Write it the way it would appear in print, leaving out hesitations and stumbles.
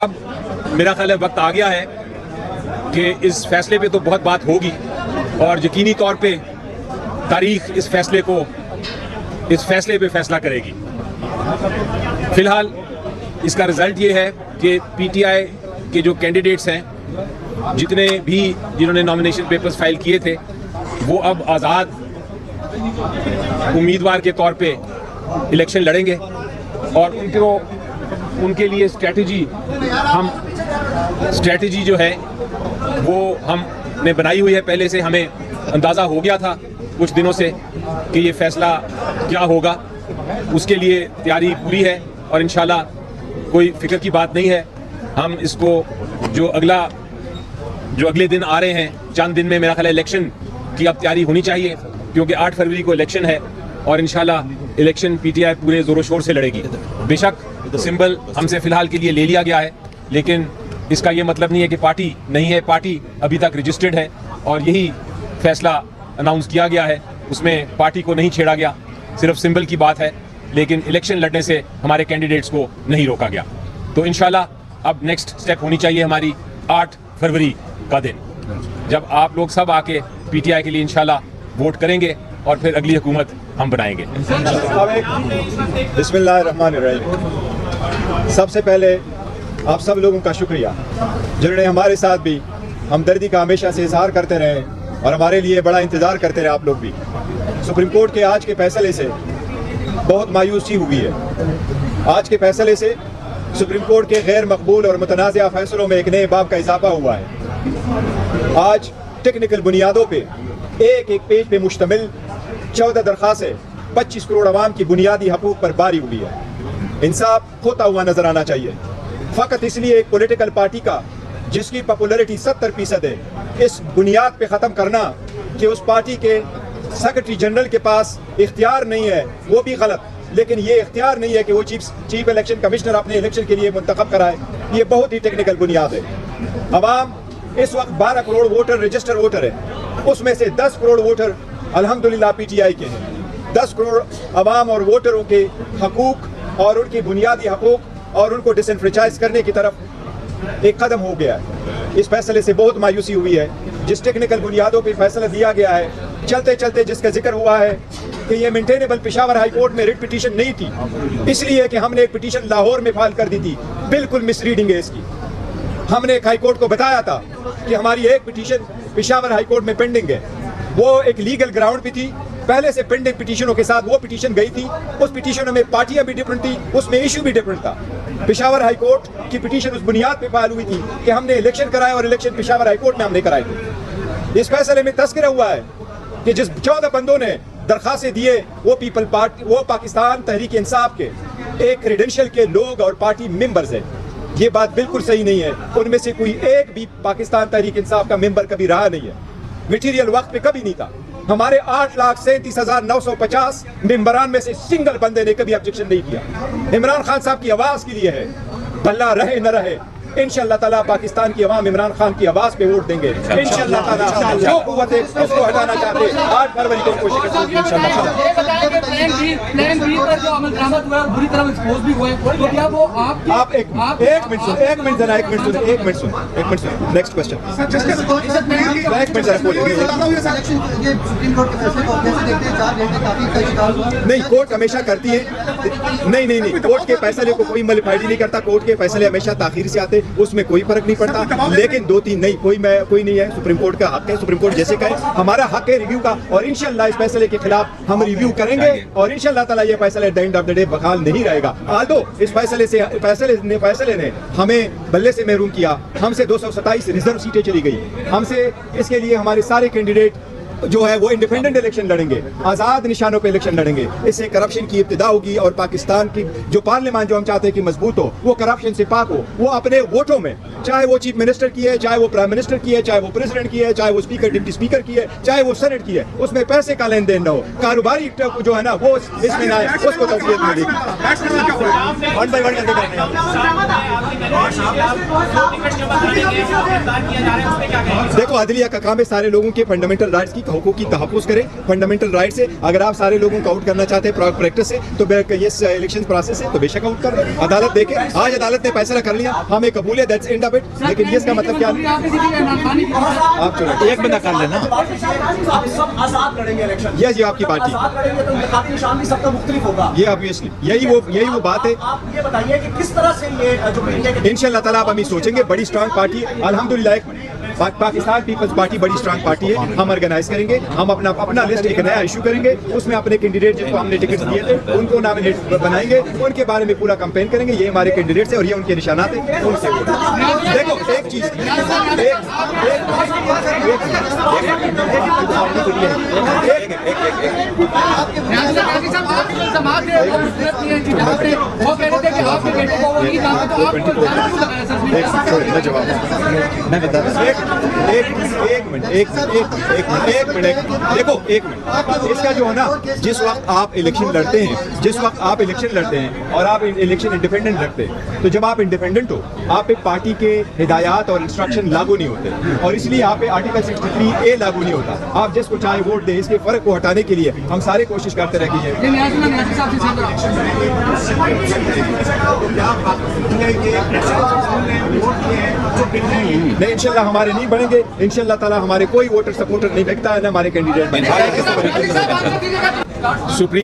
अब मेरा ख्याल है वक्त आ गया है कि इस फैसले पे तो बहुत बात होगी और यकीनी तौर पे तारीख इस फैसले पे फैसला करेगी। फिलहाल इसका रिजल्ट ये है कि पीटीआई के जो कैंडिडेट्स हैं, जितने भी जिन्होंने नॉमिनेशन पेपर्स फाइल किए थे, वो अब आज़ाद उम्मीदवार के तौर पे इलेक्शन लड़ेंगे और उनके लिए स्ट्रैटेजी जो है वो हमने बनाई हुई है। पहले से हमें अंदाज़ा हो गया था कुछ दिनों से कि ये फैसला क्या होगा, उसके लिए तैयारी पूरी है और इंशाल्लाह कोई फिक्र की बात नहीं है। हम इसको जो अगले दिन आ रहे हैं, चंद दिन में मेरा ख्याल है इलेक्शन की अब तैयारी होनी चाहिए, क्योंकि 8 फरवरी को इलेक्शन है और इंशाल्लाह इलेक्शन पीटीआई पूरे जोरों शोर से लड़ेगी। बेशक सिंबल हमसे फिलहाल के लिए ले लिया गया है, लेकिन इसका ये मतलब नहीं है कि पार्टी नहीं है। पार्टी अभी तक रजिस्टर्ड है और यही फैसला अनाउंस किया गया है, उसमें पार्टी को नहीं छेड़ा गया, सिर्फ सिंबल की बात है। लेकिन इलेक्शन लड़ने से हमारे कैंडिडेट्स को नहीं रोका गया। तो इंशाल्लाह अब नेक्स्ट स्टेप होनी चाहिए हमारी 8 फरवरी का दिन, जब आप लोग सब आके पीटीआई के लिए इंशाल्लाह वोट करेंगे और फिर अगली हुकूमत हम बनाएंगे। बिस्मिल्लाहिर्रहमानिर्रहीम। सबसे पहले आप सब लोगों का शुक्रिया जिन्होंने हमारे साथ भी हमदर्दी का हमेशा से इजहार करते रहे और हमारे लिए बड़ा इंतज़ार करते रहे। आप लोग भी सुप्रीम कोर्ट के आज के फैसले से बहुत मायूसी हुई है। आज के फैसले से सुप्रीम कोर्ट के गैर मकबूल और मुतनाज़िया फैसलों में एक नए बाब का इजाफा हुआ है। आज टेक्निकल बुनियादों पे एक पेज पे मुश्तमिल 14 दरखास्तें 25 करोड़ आवाम की बुनियादी हकूक़ पर बारी हुई है। इंसाफ खोता हुआ नजर आना चाहिए। फ़कत इसलिए एक पॉलिटिकल पार्टी का जिसकी पॉपुलैरिटी 70% है, इस बुनियाद पे ख़त्म करना कि उस पार्टी के सेक्रेटरी जनरल के पास इख्तियार नहीं है, वो भी गलत। लेकिन ये इख्तियार नहीं है कि वो चीफ इलेक्शन कमिश्नर अपने इलेक्शन के लिए मुंतखब कराए, ये बहुत ही टेक्निकल बुनियाद है। अवाम इस वक्त 12 करोड़ वोटर रजिस्टर वोटर है, उसमें से 10 करोड़ वोटर अल्हम्दुलिल्लाह पीटीआई के हैं। 10 करोड़ अवाम और वोटरों के हकूक़ और उनकी बुनियादी हकूक़ और उनको डिसएनफ्रेंचाइज करने की तरफ एक कदम हो गया है। इस फैसले से बहुत मायूसी हुई है। जिस टेक्निकल बुनियादों पर फैसला दिया गया है, चलते चलते जिसका जिक्र हुआ है कि ये मेंटेनेबल पेशावर हाई कोर्ट में रिट पिटीशन नहीं थी, इसलिए कि हमने एक पिटीशन लाहौर में फाइल कर दी थी। बिल्कुल मिसरीडिंग है इसकी। हमने एक हाई कोर्ट को बताया था कि हमारी एक पिटीशन पेशावर हाई कोर्ट में पेंडिंग है, वो एक लीगल ग्राउंड पे थी। पहले से पेंडिंग पिटीशनों के साथ वो पिटीशन गई थी, उस पिटीशनों में पार्टियां भी डिफरेंट थी, उसमें इशू भी डिफरेंट था। पेशावर हाई कोर्ट की पिटीशन उस बुनियाद पे फाइल हुई थी कि हमने इलेक्शन कराए और इलेक्शन पेशावर हाई कोर्ट में हमने कराए थे। इस फैसले में तस्करा हुआ है कि जिस 14 बंदों ने दरखास्तें दिए वो वो पाकिस्तान तहरीक इंसाफ के एक क्रेडेंशियल के लोग और पार्टी मेंबर्स हैं। ये बात बिल्कुल सही नहीं है। उनमें से कोई एक भी पाकिस्तान तहरीक इंसाफ का मेंबर कभी रहा नहीं है, मटीरियल वक्त पे कभी नहीं था। हमारे 8,37,950 मेंबरान में से सिंगल बंदे ने कभी ऑब्जेक्शन नहीं किया। इमरान खान साहब की आवाज के लिए है, भला रहे न रहे, इंशाअल्लाह ताला पाकिस्तान की अवाम इमरान खान की आवाज पे वोट देंगे इंशाअल्लाह ताला। जो कुव्वत है उसको हटाना चाहते 8 फरवरी को कोशिश करेंगे इंशाअल्लाह। आप एक मिनट सुन। Next question. नहीं, कोर्ट हमेशा करती है। नहीं, कोर्ट के फैसले को कोई मॉडिफाइड नहीं करता। कोर्ट के फैसले हमेशा ताखीर से आते, उसमें कोई फर्क नहीं पड़ता। लेकिन 2-3 नहीं, कोई नहीं है। सुप्रीम कोर्ट का हक है, सुप्रीम कोर्ट जैसे कहे हमारा हक है रिव्यू का, और इंशाल्लाह इस फैसले के खिलाफ हम रिव्यू करेंगे और इंशाल्लाह ताला ये फैसला at the end of the day बहाल नहीं रहेगा। आल्दो इस फैसले ने हमें बल्ले से महरूम किया। हमसे 227 रिजर्व सीटें चली गई हमसे। इसके लिए हमारे सारे कैंडिडेट जो है वो इंडिपेंडेंट इलेक्शन लड़ेंगे, आज़ाद निशानों पे इलेक्शन लड़ेंगे। इससे करप्शन की इब्तिदा होगी और पाकिस्तान की जो पार्लियामान जो हम चाहते हैं कि मजबूत हो, वो करप्शन से पाक हो, वो अपने वोटों में चाहे वो चीफ मिनिस्टर की है, चाहे वो प्राइम मिनिस्टर की है, चाहे वो प्रेसिडेंट की है, चाहे वो स्पीकर डिप्टी स्पीकर की है, चाहे वो सेनेट की है, उसमें पैसे का लेन देन न हो, कारोबारी जो है ना वो इसमें ना आए, उसको तौफीक मिलेगी। वन बाय वन करके करने हैं। देखो अदलिया का काम है सारे लोगों के फंडामेंटल राइट्स की हकूक की तहफ़्फ़ुज़ करे। फंडामेंटल राइट से अगर आप सारे लोगों को आउट करना चाहते हैं प्रैक्टिस से, तो ये इलेक्शन प्रोसेस से तो बेशक आउट कर दें। अदालत देखे, आज अदालत ने फैसला कर लिया, हमें कबूल है, दैट्स एंड ऑफ इट। लेकिन ये इसका मतलब क्या नहीं, आप चलो एक बंदा कर लेना, आप सब आजाद लड़ेंगे इलेक्शन। ये जी आपकी पार्टी, आजाद लड़ेंगे तो इंतखाबी निशान भी सबका मुख्तलिफ होगा। ये ऑब्वियसली यही वो बात है। आप ये बताइए कि किस तरह से ये जो इंडिया के इंशाल्लाह ताला आप हम ये सोचेंगे, बड़ी स्ट्रांग पार्टी अल्हम्दुलिल्लाह पाकिस्तान पीपल्स पार्टी बड़ी स्ट्रांग पार्टी है, हम ऑर्गेनाइज करेंगे, हम अपना लिस्ट एक नया इशू करेंगे, उसमें अपने कैंडिडेट जिनको हमने टिकट दिए थे उनको नॉमिनेट बनाएंगे, उनके बारे में पूरा कैंपेन करेंगे, ये हमारे कैंडिडेट्स हैं और ये उनके निशानात हैं, उनसे देखो एक चीज मैं बता एक मिनट देखो एक मिनट, इसका जो है ना जिस वक्त आप इलेक्शन लड़ते हैं और आप इलेक्शन इंडिपेंडेंट रखते हैं, तो जब आप इंडिपेंडेंट हो आप पे पार्टी के हिदायत और इंस्ट्रक्शन लागू नहीं होते और इसलिए आप पे आर्टिकल 63A लागू नहीं होता। आप जिसको चाहे वोट दें, इसके फर्क को हटाने के लिए हम सारे कोशिश करते रहेंगे। नहीं इंशाल्लाह हमारे नहीं बनेंगे, इंशाल्लाह ताला हमारे कोई वोटर सपोर्टर नहीं बिकता है ना हमारे कैंडिडेट बनेंगे। सुप्रीम